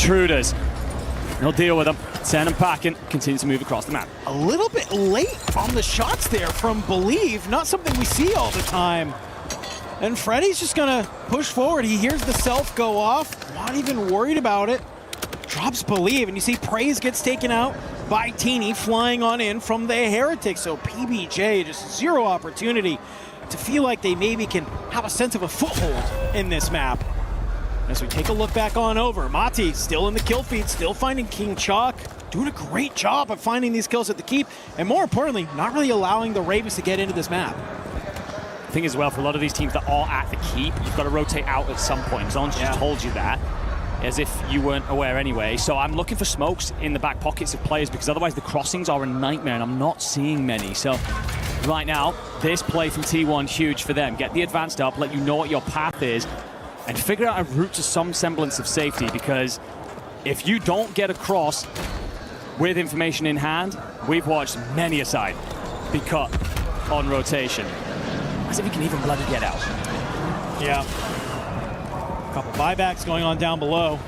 intruders. They'll deal with them. Send them packing. Continue to move across the map. A little bit late on the shots there from Believe. Not something we see all the time. And Freddy's just gonna push forward. He hears the self go off. Not even worried about it. Drops Believe, and you see Praise gets taken out by Teeny flying on in from the Heretics. So PBJ, just zero opportunity to feel like they maybe can have a sense of a foothold in this map. As we take a look back on over, Mati still in the kill feed, still finding King Chalk, doing a great job of finding these kills at the keep, and more importantly, not really allowing the Ravens to get into this map. The thing as well, for a lot of these teams that are at the keep, you've got to rotate out at some point. Zon's just told you that, as if you weren't aware anyway. So I'm looking for smokes in the back pockets of players, because otherwise the crossings are a nightmare, and I'm not seeing many. So right now, this play from T1, huge for them. Get the advanced up, let you know what your path is, and figure out a route to some semblance of safety, because if you don't get across with information in hand, we've watched many a side be cut on rotation. As if you can even bloody get out. Yeah. A couple buybacks going on down below.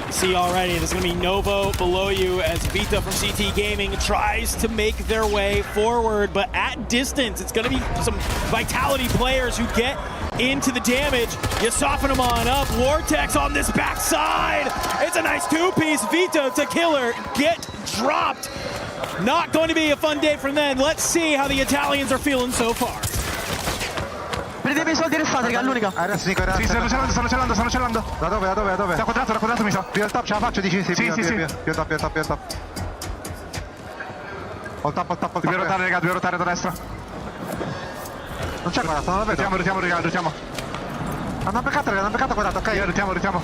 You see already, there's going to be Novo below you as Vita from CT Gaming tries to make their way forward, but at distance, it's going to be some Vitality players who get into the damage. You soften them on up. Vortex on this backside. It's a nice two-piece. Vita to Killer get dropped. Not going to be a fun day for them. Let's see how the Italians are feeling so far. Prendetevi i soldi restate, che è l'unica. Adesso Nico, Sì, stanno celando. Da dove? Da quadrato mi sa. Più al top, ce la faccio, dici? Sì. Più al top. Al top. Dobbiamo rotare, raga, dobbiamo rotare da destra. Non c'è quadrato, non la vedo. Rotiamo. Hanno beccato quadrato, ok? Rotiamo.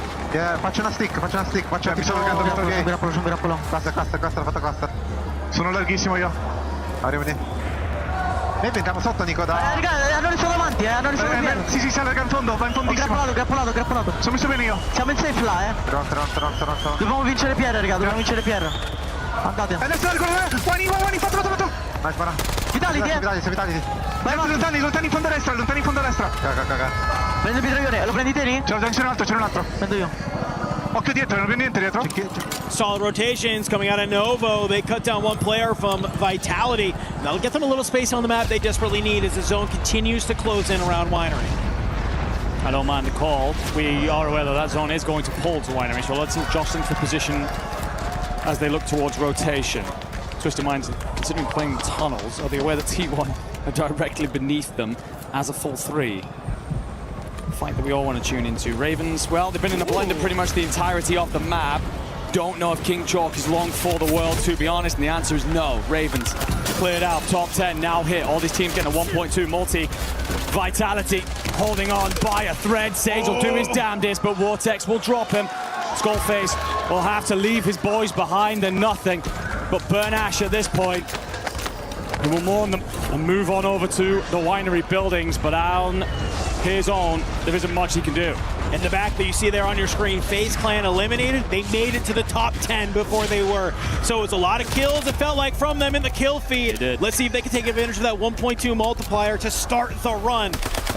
Faccio una stick. Mi sto logando, Mirapolo. Cluster, l'ho fatto cluster. Sono larghissimo io. Arrivo lì. Noi entriamo sotto, Nico, da... Raga, hanno risolto avanti, hanno risolto dietro. Sì, si allarga in fondo, va in fondissimo. Grappolato. Sono messo bene io. Siamo in safe là, Pronto. Dobbiamo vincere Pierre, raga, Andate. Adesso largo, Guani, fatto. Vai, spara. Vitality. Vai, lontani in fondo a destra. Caga. Prendo il mitraglione, lo prendi te? C'è un altro. Prendo io. Occhio dietro, non viene niente dietro. Solid rotations coming out of Novo. They cut down one player from Vitality. That'll get them a little space on the map they desperately need as the zone continues to close in around Winery. I don't mind the call. We are aware that zone is going to pull to Winery, so let's see jostling for position as they look towards rotation. Twisted Minds, considering playing tunnels, are they aware that T1 are directly beneath them as a full 3? Fight that we all want to tune into. Ravens, well, they've been in a blender pretty much the entirety of the map. Don't know if King Chalk is long for the world, to be honest, and the answer is no. Ravens cleared out, top 10 now hit. All these teams getting a 1.2 multi. Vitality holding on by a thread. Sage will do his damnedest, but Vortex will drop him. Skullface will have to leave his boys behind and nothing but burn ash at this point. He will mourn them and move on over to the Winery buildings, but on his own, there isn't much he can do. In the back that you see there on your screen, FaZe Clan eliminated. They made it to the top 10 before they were. So it's a lot of kills, it felt like, from them in the kill feed. They did. Let's see if they can take advantage of that 1.2 multiplier to start the run.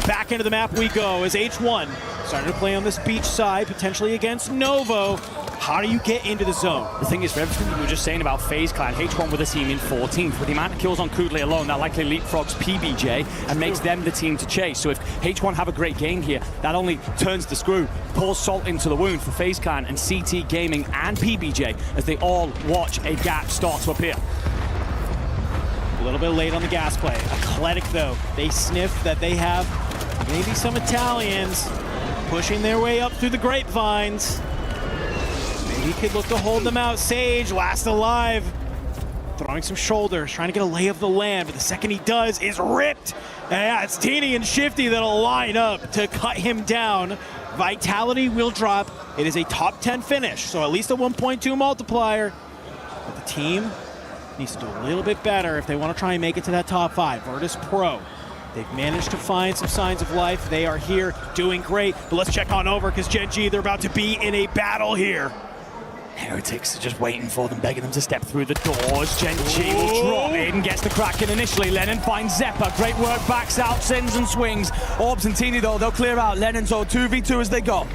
Back into the map we go as H1 starting to play on this beach side, potentially against Novo. How do you get into the zone? The thing is, for everything we were just saying about FaZe Clan, H1 with a team in 14th. With the amount of kills on Kudley alone, that likely leapfrogs PBJ and makes them the team to chase. So if H1 have a great game here, that only turns the screw, pours salt into the wound for FaZe Clan and CT Gaming and PBJ as they all watch a gap start to appear. A little bit late on the gas play. Athletic, though. They sniff that they have maybe some Italians pushing their way up through the grapevines. Maybe he could look to hold them out. Sage, last alive. Throwing some shoulders, trying to get a lay of the land, but the second he does is ripped. And yeah, it's Teeny and Shifty that'll line up to cut him down. Vitality will drop. It is a top 10 finish, so at least a 1.2 multiplier. But the team needs to do a little bit better if they want to try and make it to that top 5. Virtus Pro, they've managed to find some signs of life. They are here doing great, but let's check on over because Gen G, they're about to be in a battle here. Heretics are just waiting for them, begging them to step through the doors. Gen G will drop in, gets the Kraken initially. Lennon finds Zeppa. Great work, backs out, sends and swings. Orbs and Teeny, though, they'll clear out. Lennon's 2v2 as they go.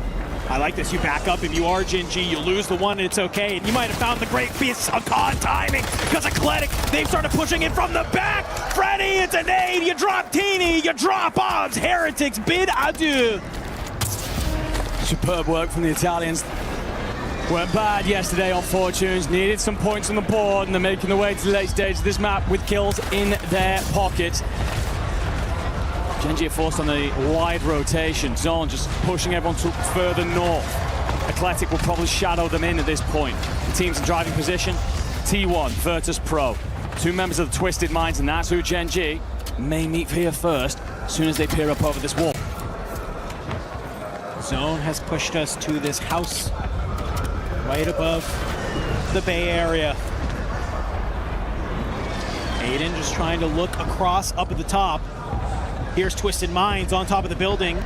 I like this. You back up. If you are Gen G, you lose the one, and it's okay. And you might have found the great piece of con timing because Eclectic, they've started pushing it from the back. Freddy, it's a nade. You drop Teeny. You drop Obs. Heretics bid adieu. Superb work from the Italians. Weren't bad yesterday on Fortunes. Needed some points on the board, and they're making their way to the late stage of this map with kills in their pockets. Gen G are forced on the wide rotation. Zone just pushing everyone to further north. Eclectic will probably shadow them in at this point. The team's in driving position. T1, Virtus Pro. Two members of the Twisted Minds, and that's who Gen G may meet here first as soon as they peer up over this wall. Zone has pushed us to this house right above the Bay Area. Aiden just trying to look across up at the top. Here's Twisted Minds on top of the building.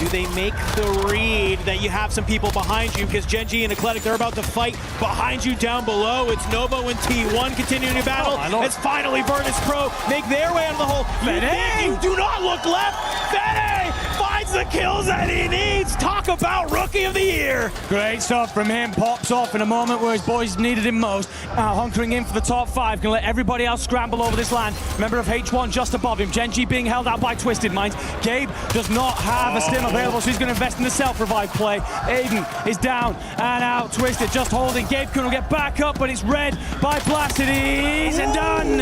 Do they make the read that you have some people behind you? Because Gen G and Eclectic, they're about to fight behind you down below. It's Novo and T1 continuing to battle. It's finally Virtus Pro make their way out of the hole. Fede, you do not look left. Fede finds the kills that he needs. Talk about Rookie of the Year. Great stuff from him. Pops off in a moment where his boys needed him most. Hunkering in for the top 5. Gonna let everybody else scramble over this land. Member of H1 just above him. Gen G being held out by Twisted Minds. Gabe does not have a stim available, so he's gonna invest in the self-revive play. Aiden is down and out. Twisted just holding. Gabe couldn't get back up, but it's read by Placides and done.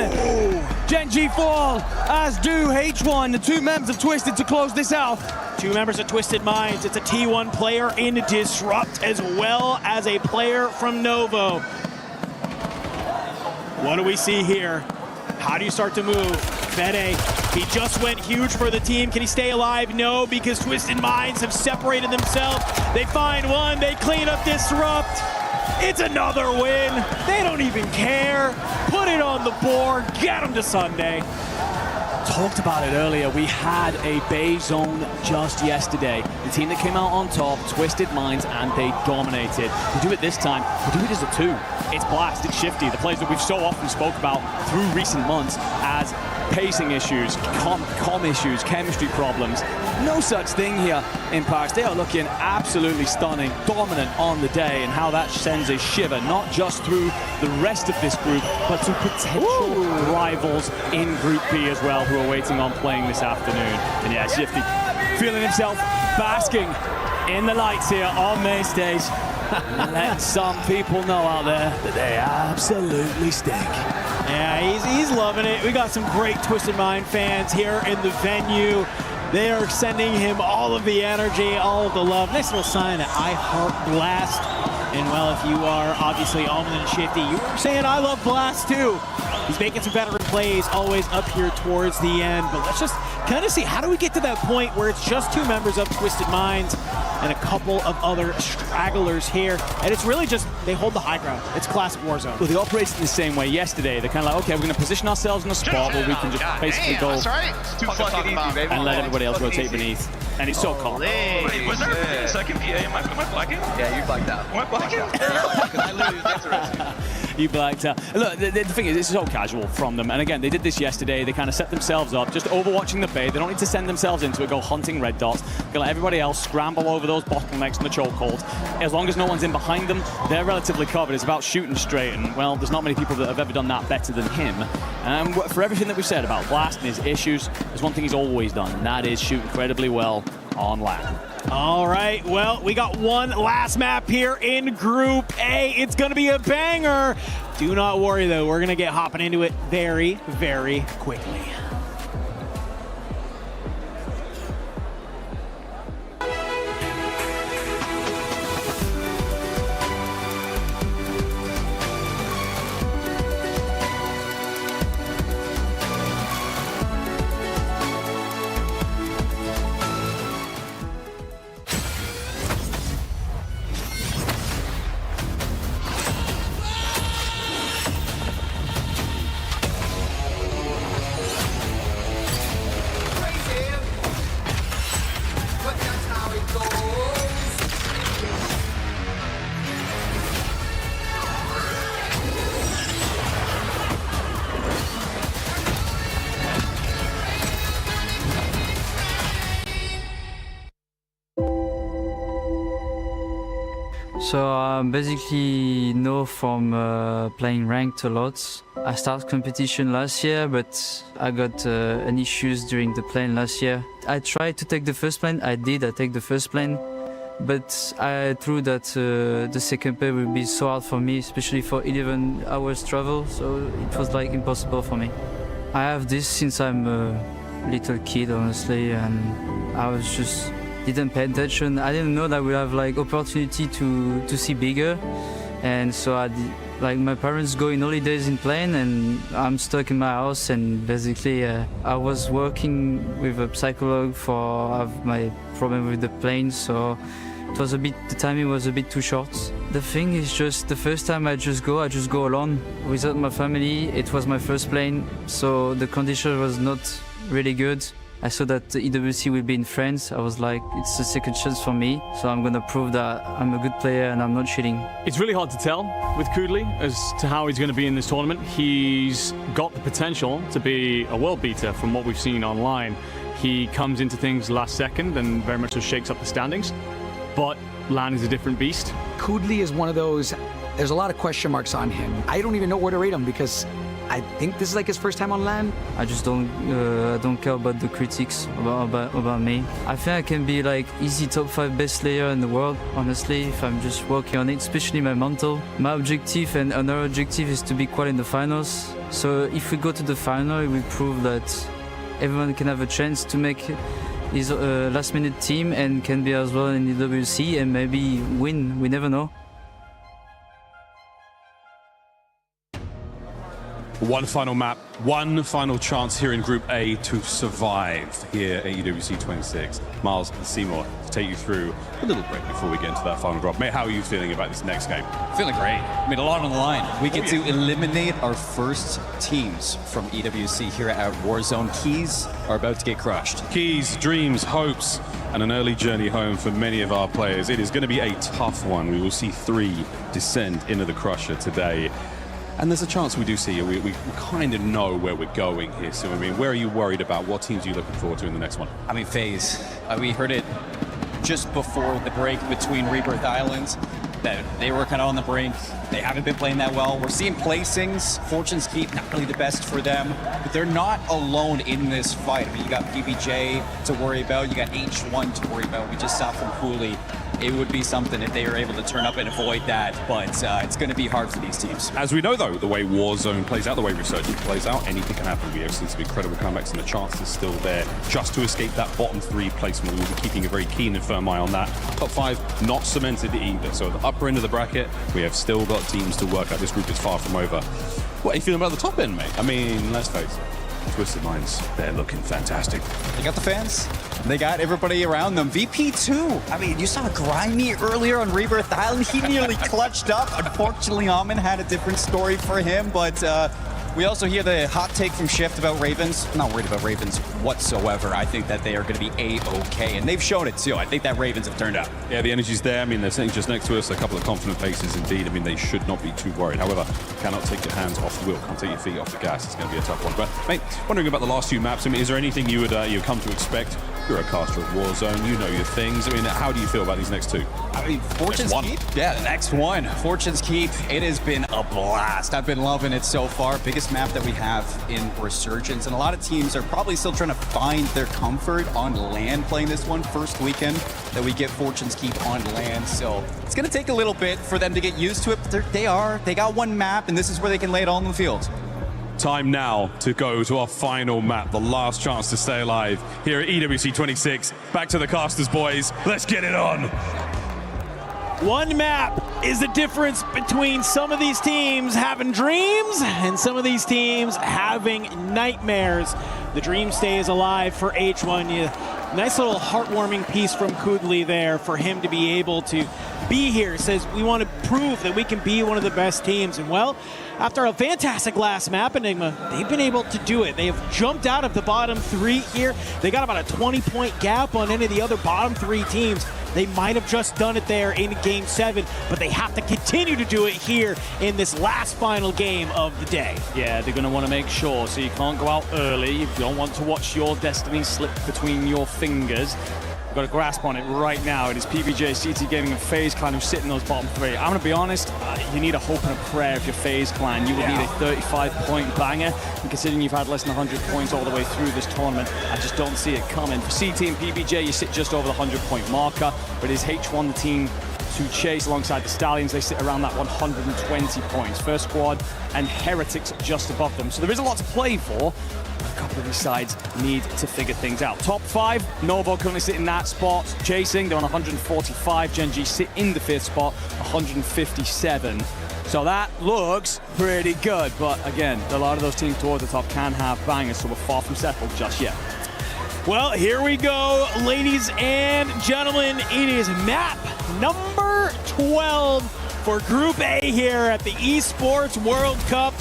Gen G fall, as do H1. The two members of Twisted to close this out. Two members of Twisted Minds. It's a T1 player in Disrupt as well as a player from Novo. What do we see here? How do you start to move? Fede, he just went huge for the team. Can he stay alive? No, because Twisted Minds have separated themselves. They find one, they clean up Disrupt. It's another win. They don't even care. Put it on the board, get them to Sunday. Talked about it earlier. We had a Bay Zone just yesterday. The team that came out on top, Twisted Minds, and they dominated. We do it this time. We do it as a 2. It's Blast, it's Shifty, the players that we've so often spoke about through recent months as pacing issues, com issues, chemistry problems. No such thing here in Paris. They are looking absolutely stunning, dominant on the day, and how that sends a shiver, not just through the rest of this group, but to potential rivals in Group B as well, who are waiting on playing this afternoon. And yeah, Shifty feeling himself basking in the lights here on main stage. Letting some people know out there that they absolutely stink. Yeah, he's loving it. We got some great Twisted Mind fans here in the venue. They are sending him all of the energy, all of the love. Nice little sign that I heart Blast. And well, if you are obviously Almond and Shifty, you were saying I love Blast too. He's making some veteran plays always up here towards the end. But let's just kind of see, how do we get to that point where it's just two members of Twisted Minds and a couple of other stragglers here, and it's really just, they hold the high ground. It's classic Warzone. Well, they operated in the same way yesterday. They're kind of like, okay, we're going to position ourselves in a spot where we can just basically go That's right. It's too fucking easy, baby. and let everybody else rotate beneath. And it's so calm. Wait, was there a second PA? Am I blacking? Yeah, you blacked out. Am I blacking? Because I literally was interested. You blacked out. Look, the thing is, this is so casual from them. And again, they did this yesterday. They kind of set themselves up, just overwatching the Bay. They don't need to send themselves into it, go hunting red dots. Gonna let everybody else scramble over those bottlenecks and the chokeholds. As long as no one's in behind them, they're relatively covered. It's about shooting straight. And, well, there's not many people that have ever done that better than him. And for everything that we've said about Blast and his issues, there's one thing he's always done, and that is shoot incredibly well on land. All right, well, we got one last map here in Group A. It's going to be a banger. Do not worry, though. We're going to get hopping into it very, very quickly. So basically know from playing ranked a lot. I started competition last year, but I got an issues during the plane last year. I tried to take the first plane. I take the first plane, but I thought that the second plane would be so hard for me, especially for 11 hours travel. So it was like impossible for me. I have this since I'm a little kid, honestly, and I was just didn't pay attention. I didn't know that we have like opportunity to see bigger, and so like my parents go in holidays in plane, and I'm stuck in my house. And basically, I was working with a psychologist for my problem with the plane, so it was the timing was a bit too short. The thing is just the first time I just go alone without my family. It was my first plane, so the condition was not really good. I saw that the EWC will be in France. I was like, it's a second chance for me, so I'm gonna prove that I'm a good player and I'm not cheating. It's really hard to tell with Kudli as to how he's going to be in this tournament. He's got the potential to be a world beater from what we've seen online. He comes into things last second and very much just shakes up the standings, but LAN is a different beast. Kudli is one of those, there's a lot of question marks on him. I don't even know where to rate him because I think this is like his first time on LAN. I just don't care about the critics about me. I think I can be like easy top 5 best player in the world, honestly, if I'm just working on it, especially my mental. My objective and another objective is to be quite in the finals. So if we go to the final, we prove that everyone can have a chance to make his last minute team and can be as well in the WC and maybe win, we never know. One final map, one final chance here in Group A to survive here at EWC 26. Miles and Seymour to take you through a little break before we get into that final drop. Mate, how are you feeling about this next game? Feeling great. I mean, a lot on the line. We get to eliminate our first teams from EWC here at Warzone. Keys are about to get crushed. Keys, dreams, hopes, and an early journey home for many of our players. It is going to be a tough one. We will see 3 descend into the Crusher today. And there's a chance we do see it. We kind of know where we're going here. So, I mean, where are you worried about? What teams are you looking forward to in the next one? I mean, FaZe. We heard it just before the break between Rebirth Islands that they were kind of on the brink. They haven't been playing that well. We're seeing placings. Fortune's Keep, not really the best for them. But they're not alone in this fight. I mean, you got PBJ to worry about. You got H1 to worry about. We just saw from Cooley. It would be something if they were able to turn up and avoid that, but it's going to be hard for these teams. As we know, though, the way Warzone plays out, the way Resurgence plays out, anything can happen. We have seen some incredible comebacks, and the chance is still there just to escape that bottom 3 placement. We'll be keeping a very keen and firm eye on that. Top 5 not cemented either, so at the upper end of the bracket, we have still got teams to work out. This group is far from over. What are you feeling about the top end, mate? I mean, let's face it. Twisted Minds, they're looking fantastic. They got the fans. They got everybody around them. VP2. I mean, you saw Grimy earlier on Rebirth Island. He nearly clutched up. Unfortunately, Amin had a different story for him, but we also hear the hot take from Shift about Ravens. I'm not worried about Ravens whatsoever. I think that they are going to be A-okay, and they've shown it too. I think that Ravens have turned out. Yeah, the energy's there. I mean, they're sitting just next to us. A couple of confident faces indeed. I mean, they should not be too worried. However, cannot take your hands off the wheel. Can't take your feet off the gas. It's going to be a tough one. But, mate, wondering about the last 2 maps. I mean, is there anything you would you come to expect? You're a caster of Warzone. You know your things. I mean, how do you feel about these next 2? I mean, Fortune's Keep? Yeah, the next one. Fortune's Keep. It has been a blast. I've been loving it so far. Biggest map that we have in Resurgence, and a lot of teams are probably still trying to find their comfort on LAN playing this one. First weekend that we get Fortune's Keep on LAN, so it's going to take a little bit for them to get used to it, but they got one map, and this is where they can lay it all on the field. Time now to go to our final map, the last chance to stay alive here at EWC 26. Back to the casters, boys. Let's get it on. One map is the difference between some of these teams having dreams and some of these teams having nightmares. The dream stays alive for H1. Nice little heartwarming piece from Kudli there for him to be able to be here. Says we want to prove that we can be one of the best teams. And well, after a fantastic last map, Enigma, they've been able to do it. They have jumped out of the bottom 3 here. They got about a 20-point gap on any of the other bottom 3 teams. They might have just done it there in Game 7, but they have to continue to do it here in this last final game of the day. Yeah, they're going to want to make sure, so you can't go out early. You don't want to watch your destiny slip between your fingers. You've got a grasp on it right now. It is PBJ, CT Gaming, and FaZe Clan who sit in those bottom three. I'm going to be honest, you need a hope and a prayer if you're FaZe Clan. You would need a 35-point banger, and considering you've had less than 100 points all the way through this tournament, I just don't see it coming. For CT and PBJ, you sit just over the 100-point marker, but is H1 the team to chase alongside the Stallions? They sit around that 120 points. First Squad and Heretics just above them. So there is a lot to play for. A couple of these sides need to figure things out. Top 5, Novo currently sit in that spot, chasing. They're on 145. Gen G sit in the 5th spot, 157. So that looks pretty good. But again, a lot of those teams towards the top can have bangers, so we're far from settled just yet. Well, here we go, ladies and gentlemen. It is map number 12 for Group A here at the Esports World Cup.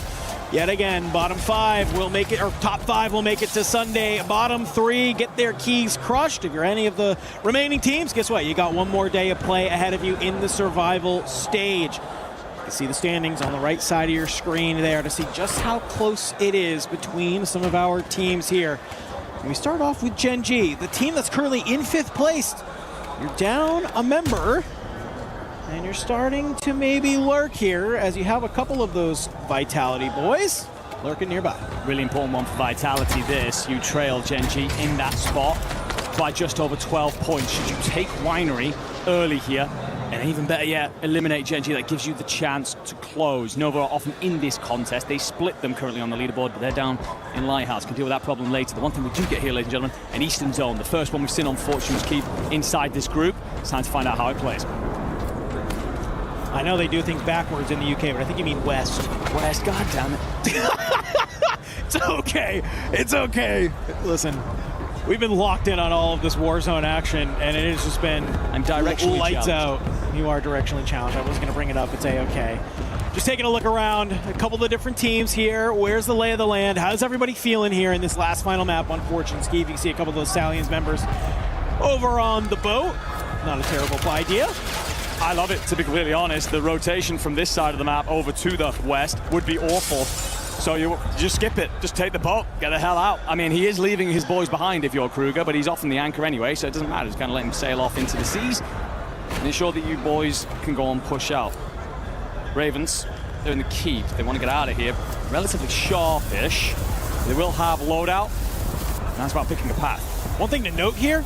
Yet again, bottom 5 will make it, or top 5 will make it to Sunday. Bottom 3 get their keys crushed. If you're any of the remaining teams, guess what? You got one more day of play ahead of you in the survival stage. You can see the standings on the right side of your screen there to see just how close it is between some of our teams here. And we start off with Gen G, the team that's currently in 5th place. You're down a member, and you're starting to maybe lurk here as you have a couple of those Vitality boys lurking nearby. Really important one for Vitality this. You trail Gen G in that spot by just over 12 points. Should you take Winery early here, and even better yet, eliminate Gen G, that gives you the chance to close. Nova are often in this contest. They split them currently on the leaderboard, but they're down in Lighthouse. Can deal with that problem later. The one thing we do get here, ladies and gentlemen, an Eastern Zone. The first one we've seen on Fortune's Keep inside this group. It's time to find out how it plays. I know they do think backwards in the UK, but I think you mean west. West, god damn it. It's okay. It's okay. Listen, we've been locked in on all of this Warzone action, and it has just been I'm directionally lights challenged. out. You are directionally challenged. I wasn't going to bring it up. It's A-okay. Just taking a look around, a couple of different teams here. Where's the lay of the land? How's everybody feeling here in this last final map on Fortune Ski? You can see a couple of those Stallions members over on the boat. Not a terrible idea. I love it, to be completely honest. The rotation from this side of the map over to the west would be awful. So you just skip it, just take the boat, get the hell out. I mean, he is leaving his boys behind if you're Kruger, but he's often the anchor anyway, so it doesn't matter. Just kind of let him sail off into the seas and ensure that you boys can go and push out. Ravens, they're in the keep. They want to get out of here. Relatively sharpish. They will have loadout, and that's about picking a path. One thing to note here,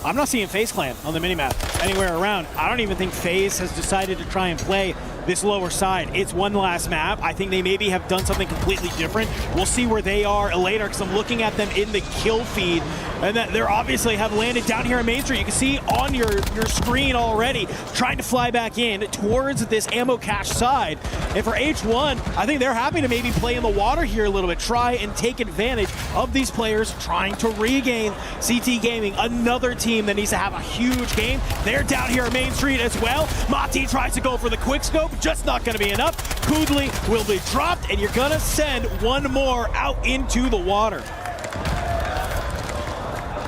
I'm not seeing FaZe Clan on the minimap anywhere around. I don't even think FaZe has decided to try and play this lower side. It's one last map. I think they maybe have done something completely different. We'll see where they are later, because I'm looking at them in the kill feed, and that they're obviously have landed down here on Main Street. You can see on your screen already, trying to fly back in towards this ammo cache side. And for H1, I think they're happy to maybe play in the water here a little bit, try and take advantage of these players trying to regain. CT Gaming, another team that needs to have a huge game. They're down here on Main Street as well. Mati tries to go for the quick scope, just not going to be enough. Kudli will be dropped, and you're going to send one more out into the water.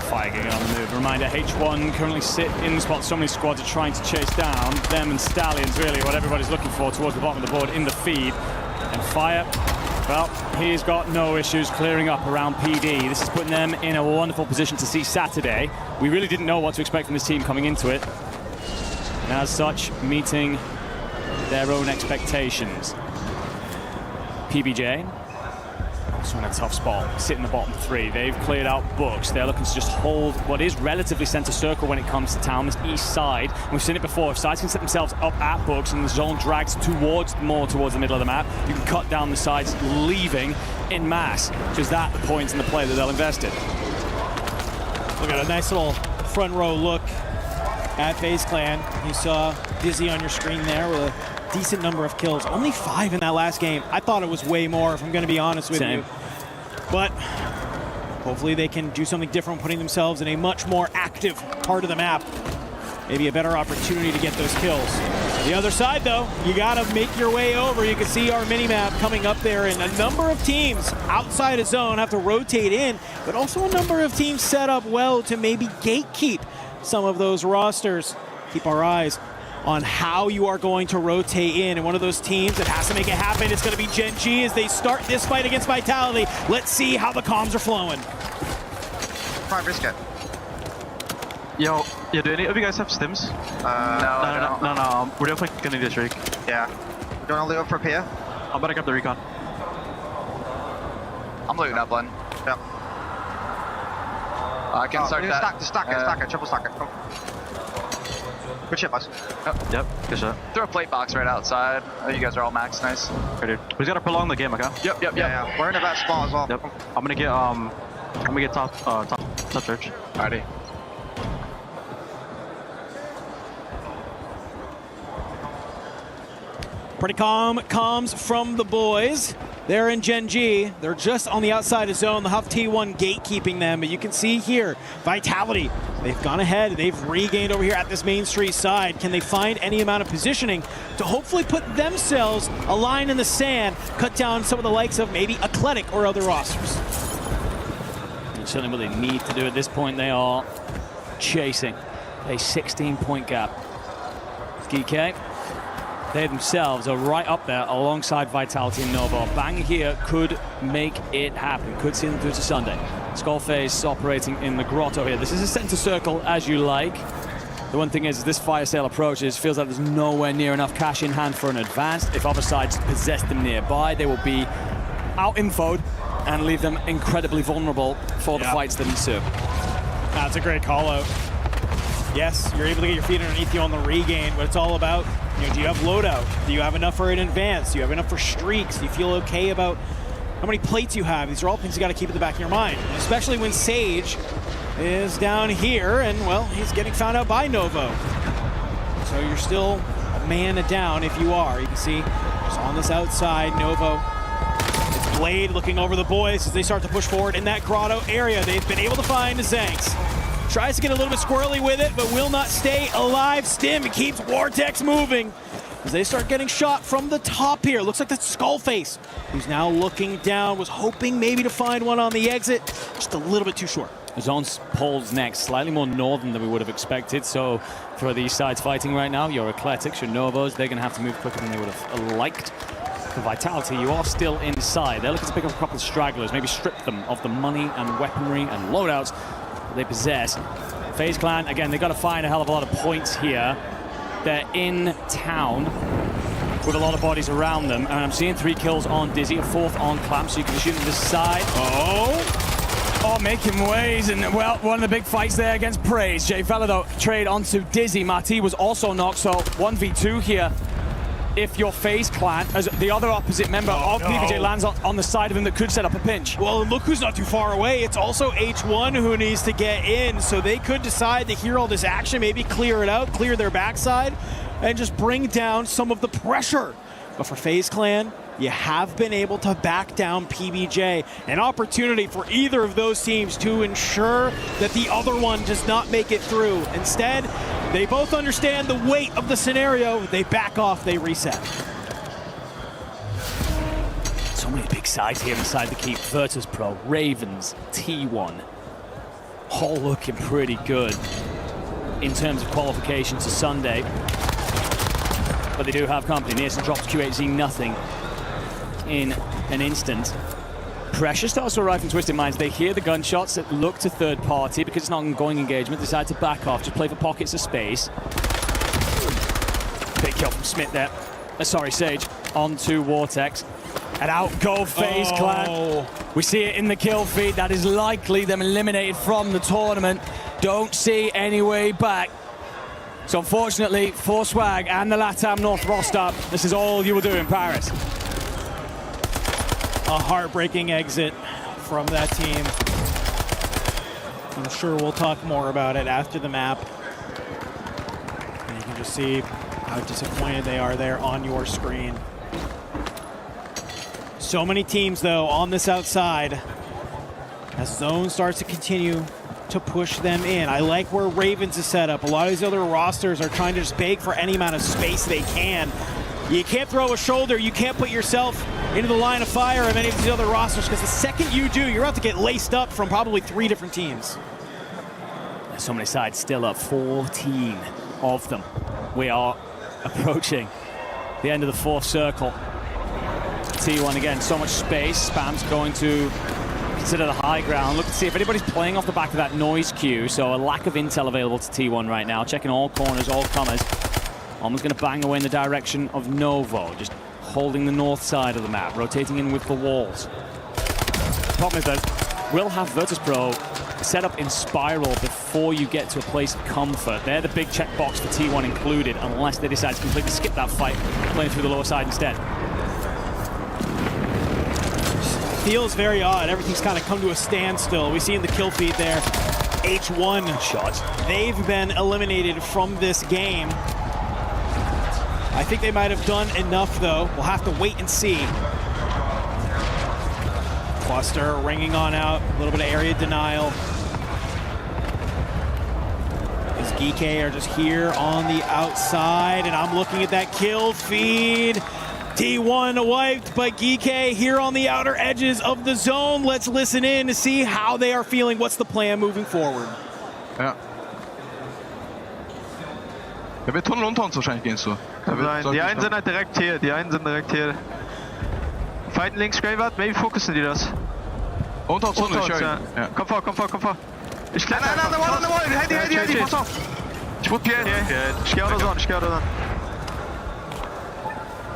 Fire getting on the move. Reminder, H1 currently sit in the spot. So many squads are trying to chase down them, and Stallions really what everybody's looking for towards the bottom of the board in the feed. And Fire, well, he's got no issues clearing up around PD. This is putting them in a wonderful position to see Saturday. We really didn't know what to expect from this team coming into it. And as such, meeting their own expectations. PBJ, also in a tough spot, sit in the bottom 3. They've cleared out books. They're looking to just hold what is relatively center circle when it comes to town, this east side. And we've seen it before. If sides can set themselves up at books and the zone drags more towards the middle of the map, you can cut down the sides, leaving in mass. Just that, the points and the play that they'll invest in. Look at a nice little front row look at FaZe Clan. You saw Dizzy on your screen there with a decent number of kills. Only 5 in that last game. I thought it was way more, if I'm going to be honest with you. But hopefully they can do something different, putting themselves in a much more active part of the map. Maybe a better opportunity to get those kills. The other side, though, you got to make your way over. You can see our mini-map coming up there, and a number of teams outside of zone have to rotate in, but also a number of teams set up well to maybe gatekeep some of those rosters. Keep our eyes on how you are going to rotate in. And one of those teams that has to make it happen is going to be Gen G as they start this fight against Vitality. Let's see how the comms are flowing. 5 risk it. Yo, yeah, do any of you guys have stims? No. We're definitely gonna need this rig. Yeah. You want to loot up for Pia? I'm about to grab the recon. I'm looting up one. Yeah. I can start that. Stack it, triple stack it. Go. Good shit, boys. Yep, good shot. Throw a plate box right outside. Oh, you guys are all max, nice. Okay, dude. We gotta prolong the game, okay? Yep. Yeah. We're in a bad spot as well. Yep. I'm gonna get top church. Alrighty. Pretty calm comms from the boys. They're in Gen G. They're just on the outside of zone. The Huff T1 gatekeeping them. But you can see here, Vitality. They've gone ahead. They've regained over here at this Main Street side. Can they find any amount of positioning to hopefully put themselves a line in the sand, cut down some of the likes of maybe Eclectic or other rosters? And certainly what they need to do at this point, they are chasing a 16-point gap. GK. They themselves are right up there alongside Vitality and Nova. A bang here could make it happen, could see them through to Sunday. Skullface operating in the grotto here. This is a center circle as you like. The one thing is, as this fire sale approaches, feels like there's nowhere near enough cash in hand for an advance. If other sides possess them nearby, they will be out-infoed and leave them incredibly vulnerable for the fights that ensue. That's a great call out. Yes, you're able to get your feet underneath you on the regain, but it's all about, do you have loadout? Do you have enough for an advance? Do you have enough for streaks? Do you feel okay about how many plates you have? These are all things you got to keep at the back of your mind, especially when Sage is down here and, well, he's getting found out by Novo. So you're still a man down if you are. You can see just on this outside, Novo. It's Blade looking over the boys as they start to push forward in that grotto area. They've been able to find Zanks. Tries to get a little bit squirrely with it, but will not stay alive. Stim keeps Vortex moving as they start getting shot from the top here. Looks like that's Skullface, who's now looking down, was hoping maybe to find one on the exit. Just a little bit too short. Zone's polls next, slightly more northern than we would have expected. So for these sides fighting right now, your Eclectics, your Novos, they're going to have to move quicker than they would have liked. For Vitality, you are still inside. They're looking to pick up a couple of stragglers, maybe strip them of the money and weaponry and loadouts they possess. FaZe Clan, again, they've got to find a hell of a lot of points here. They're in town with a lot of bodies around them, and I'm seeing 3 kills on Dizzy, a 4th on Clamp, so you can shoot him this side. Oh, making ways, and well, one of the big fights there against Praise. Jay Fella, though, trade onto Dizzy. Marty was also knocked, so 1v2 here. If your FaZe Clan, as the other opposite member of PBJ lands on the side of him that could set up a pinch. Well, look who's not too far away. It's also H1 who needs to get in, so they could decide to hear all this action, maybe clear it out, clear their backside, and just bring down some of the pressure. But for FaZe Clan, you have been able to back down PBJ. An opportunity for either of those teams to ensure that the other one does not make it through. Instead, they both understand the weight of the scenario. They back off, they reset. So many big sides here inside the keep. Virtus Pro, Ravens, T1. All looking pretty good in terms of qualification to Sunday. But they do have company. Nearson drops QHZ nothing in an instant. Pressure starts to arrive from Twisted Minds. They hear the gunshots that look to third party because it's not an ongoing engagement. Decide to back off, just play for pockets of space. Big kill from Smith there. Sorry, Sage. Onto Vortex. And out go FaZe Clan. We see it in the kill feed. That is likely them eliminated from the tournament. Don't see any way back. So unfortunately, for Swag and the LATAM North roster, this is all you will do in Paris. A heartbreaking exit from that team. I'm sure we'll talk more about it after the map. And you can just see how disappointed they are there on your screen. So many teams, though, on this outside as Zone starts to continue to push them in. I like where Ravens is set up. A lot of these other rosters are trying to just beg for any amount of space they can. You can't throw a shoulder. You can't put yourself into the line of fire of any of these other rosters, because the second you do, you're about to get laced up from probably 3 different teams. So many sides still up, 14 of them. We are approaching the end of the 4th circle. T1 again, so much space. Spam's going to consider the high ground. Look to see if anybody's playing off the back of that noise cue. So a lack of intel available to T1 right now. Checking all corners, all comers. Almost going to bang away in the direction of Novo. Just holding the north side of the map, rotating in with the walls. The problem is that we'll have Virtus.pro set up in spiral before you get to a place of comfort. They're the big checkbox for T1 included, unless they decide to completely skip that fight, playing through the lower side instead. Feels very odd. Everything's kind of come to a standstill. We see in the kill feed there, H1 shot. They've been eliminated from this game. I think they might have done enough, though. We'll have to wait and see. Cluster ringing on out, a little bit of area denial. As GK are just here on the outside, and I'm looking at that kill feed. T1 wiped by GK here on the outer edges of the zone. Let's listen in to see how they are feeling. What's the plan moving forward? Ja. Der wird Tunnel unter uns wahrscheinlich gehen, so. Die einen sind halt direkt hier, Fighten links, Graveyard, maybe fokussen die das. Unter uns, ja. Komm vor. Ich kletter an der Wall, Handy, pass auf. Ich wurde pierced. Ich geh out of zone.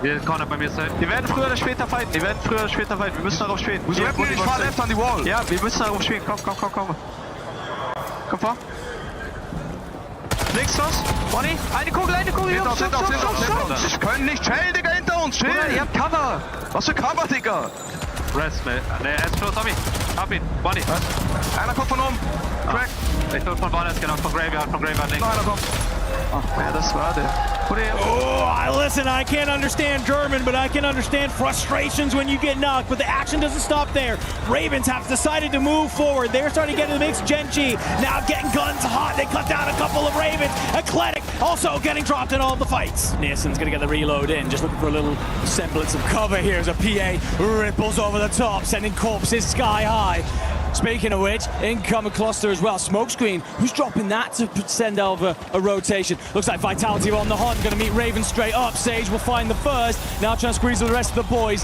Wir corner bei mir safe. Die werden früher oder später fighten, wir müssen darauf spielen. Ich fahr left on the wall. Ja, wir müssen darauf spielen, komm. Komm vor. Links los, Bonnie, eine Kugel, Jungs, stopp. Ich können nicht chillen, Digga, hinter uns, chill. Ihr habt Cover. Was für Cover, Digga? Rest, mate. Ne, er ist close, hab ihn. Bonnie. Einer kommt von oben. Crack. Ich bin von Bonnie, genau, von Graveyard links. Noch einer kommt. Ach, ja, das war der. Oh, listen, I can't understand German, but I can understand frustrations when you get knocked, but the action doesn't stop there. Ravens have decided to move forward. They're starting to get in the mix. Gen.G now getting guns hot. They cut down a couple of Ravens. Eclectic also getting dropped in all the fights. Nielsen's going to get the reload in, just looking for a little semblance of cover here as a PA ripples over the top, sending corpses sky high. Speaking of which, incoming cluster as well. Smokescreen, who's dropping that to send over a rotation? Looks like Vitality on the hunt, going to meet Raven straight up. Sage will find the first, now trying to squeeze with the rest of the boys.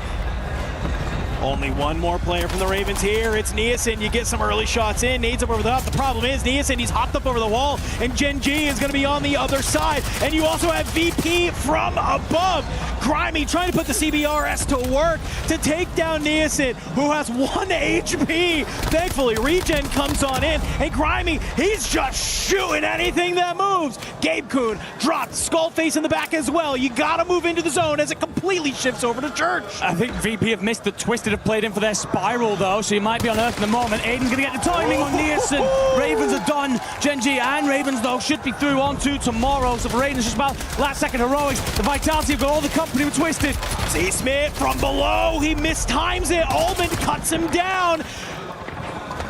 Only one more player from the Ravens here. It's Nielsen. You get some early shots in. Nades up over the top. The problem is Nielsen, he's hopped up over the wall, and Gen.G is going to be on the other side. And you also have VP from above. Grimy trying to put the CBRS to work to take down Nielsen, who has 1 HP. Thankfully, Regen comes on in, and Grimy, he's just shooting anything that moves. Gabe Kuhn dropped. Skullface in the back as well. You got to move into the zone as it completely shifts over to Church. I think VP have missed the Twisted have played in for their spiral though, so he might be on Earth in the moment. Aiden's gonna get the timing on Nielsen. Ravens are done. Gen.G and Ravens though should be through on to tomorrow. So for Ravens just about last second heroics. The Vitality have got all the company with Twisted. See Smith from below. He mistimes it. Allman cuts him down.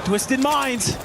Twisted Minds.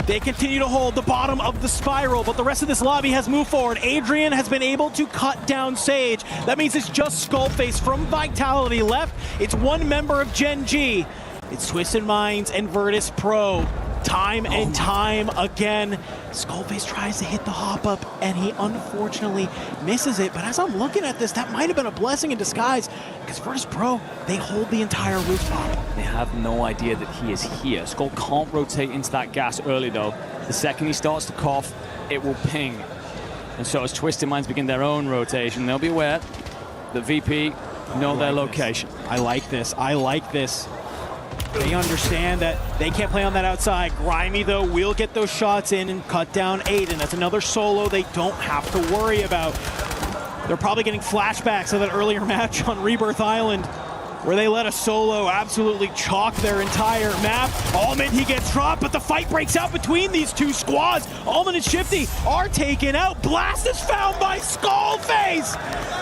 They continue to hold the bottom of the spiral, but the rest of this lobby has moved forward. Adrian has been able to cut down Sage. That means it's just Skullface from Vitality left. It's one member of Gen.G. It's Twisted Minds and Virtus.pro. Time and time again, Skullface tries to hit the hop up, and he unfortunately misses it. But as I'm looking at this, that might have been a blessing in disguise, because Virtus.pro, they hold the entire rooftop. They have no idea that he is here. Skull can't rotate into that gas early though. The second he starts to cough, it will ping. And so as Twisted Minds begin their own rotation, they'll be aware that VP know their location. I like this. They understand that they can't play on that outside. Grimy, though, will get those shots in and cut down Aiden. That's another solo they don't have to worry about. They're probably getting flashbacks of that earlier match on Rebirth Island, where they let a solo absolutely chalk their entire map. Allman, he gets dropped, but the fight breaks out between these two squads. Allman and Shifty are taken out. Blast is found by Skullface.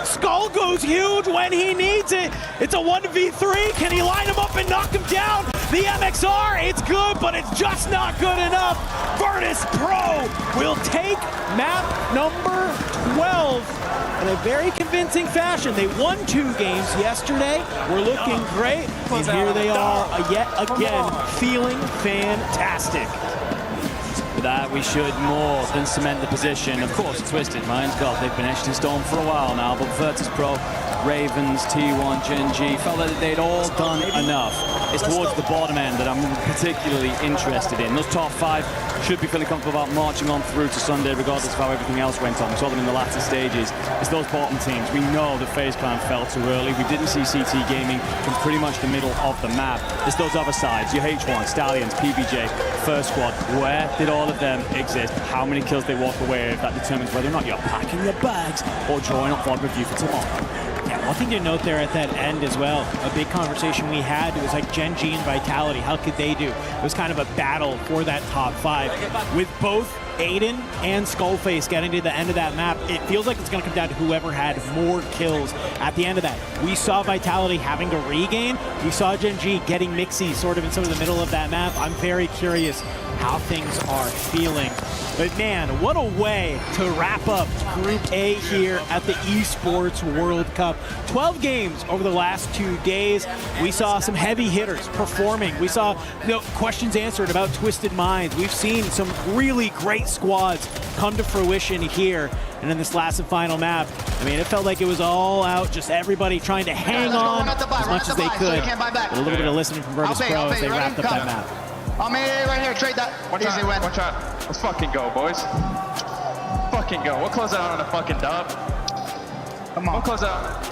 Skull goes huge when he needs it. It's a 1v3. Can he line him up and knock him down? The MXR, it's good, but it's just not good enough. Virtus.pro will take map number 12 in a very convincing fashion. They won 2 games yesterday. We're looking great, and here they are yet again, feeling fantastic. For that, we should more than cement the position. Of course, Twisted Minds, God, they've been etched in stone for a while now, but Virtus.pro Ravens, T1, Gen.G, felt that they'd all done enough. It's towards the bottom end that I'm particularly interested in. Those top 5 should be feeling comfortable about marching on through to Sunday, regardless of how everything else went on. We saw them in the latter stages. It's those bottom teams. We know that FaZe Clan fell too early. We didn't see CT Gaming from pretty much the middle of the map. It's those other sides, your H1, Stallions, PBJ, First Squad. Where did all of them exist? How many kills they walk away with? That determines whether or not you're packing your bags or drawing up VOD review for tomorrow. Yeah, one thing to note there at that end as well, a big conversation we had, it was like Gen.G and Vitality, how could they do? It was kind of a battle for that top 5. With both Aiden and Skullface getting to the end of that map, it feels like it's going to come down to whoever had more kills at the end of that. We saw Vitality having to regain. We saw Gen.G getting mixy sort of in some of the middle of that map. I'm very curious how things are feeling. But man, what a way to wrap up Group A here at the Esports World Cup. 12 games over the last 2 days. We saw some heavy hitters performing. We saw questions answered about Twisted Minds. We've seen some really great squads come to fruition here. And in this last and final map, I mean, it felt like it was all out, just everybody trying to hang on as much as they could. A little bit of listening from Virtus Pro as they wrapped up that map. I'm right here, trade that. Easy win. Watch out. Let's fucking go, boys. Fucking go. We'll close out on a fucking dub. Come on. We'll close out.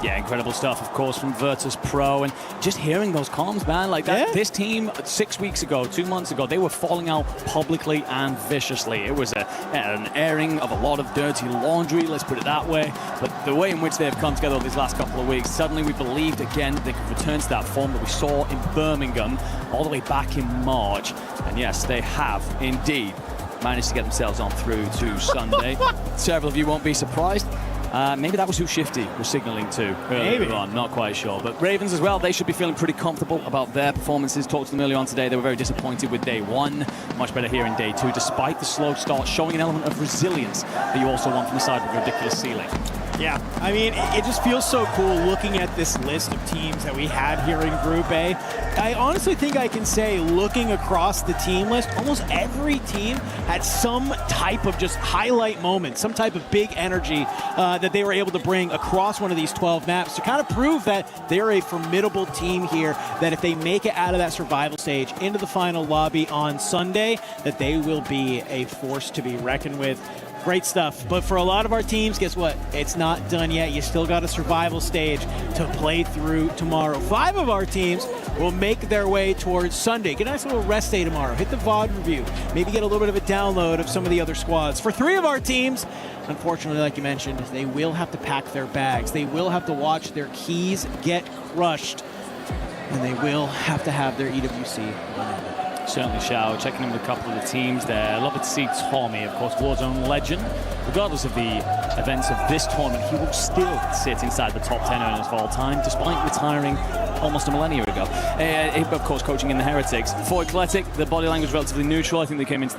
Yeah, incredible stuff, of course, from Virtus Pro. And just hearing those comms, man, like that. Yeah. This team 6 weeks ago, 2 months ago, they were falling out publicly and viciously. It was an airing of a lot of dirty laundry, let's put it that way. But the way in which they've come together over these last couple of weeks, suddenly we believed again that they could return to that form that we saw in Birmingham all the way back in March. And yes, they have indeed managed to get themselves on through to Sunday. Several of you won't be surprised. Maybe that was who Shifty was signaling to earlier on, not quite sure. But Ravens as well, they should be feeling pretty comfortable about their performances. Talked to them earlier on today. They were very disappointed with day 1. Much better here in day 2, despite the slow start, showing an element of resilience that you also want from the side with a ridiculous ceiling. Yeah, I mean, it just feels so cool looking at this list of teams that we had here in Group A. I honestly think I can say, looking across the team list, almost every team had some type of just highlight moment, some type of big energy that they were able to bring across one of these 12 maps to kind of prove that they're a formidable team here, that if they make it out of that survival stage into the final lobby on Sunday, that they will be a force to be reckoned with. Great stuff. But for a lot of our teams, guess what? It's not done yet. You still got a survival stage to play through tomorrow. 5 of our teams will make their way towards Sunday. Get a nice little rest day tomorrow. Hit the VOD review. Maybe get a little bit of a download of some of the other squads. For 3 of our teams, unfortunately, like you mentioned, they will have to pack their bags. They will have to watch their keys get crushed. And they will have to have their EWC eliminated. Certainly shall. Checking in with a couple of the teams there. Love it to see Tommy, of course, Warzone legend. Regardless of the events of this tournament, he will still sit inside the top 10 earners of all time, despite retiring almost a millennia ago. Of course, coaching in the Heretics. For Eclectic, the body language relatively neutral. I think they came into this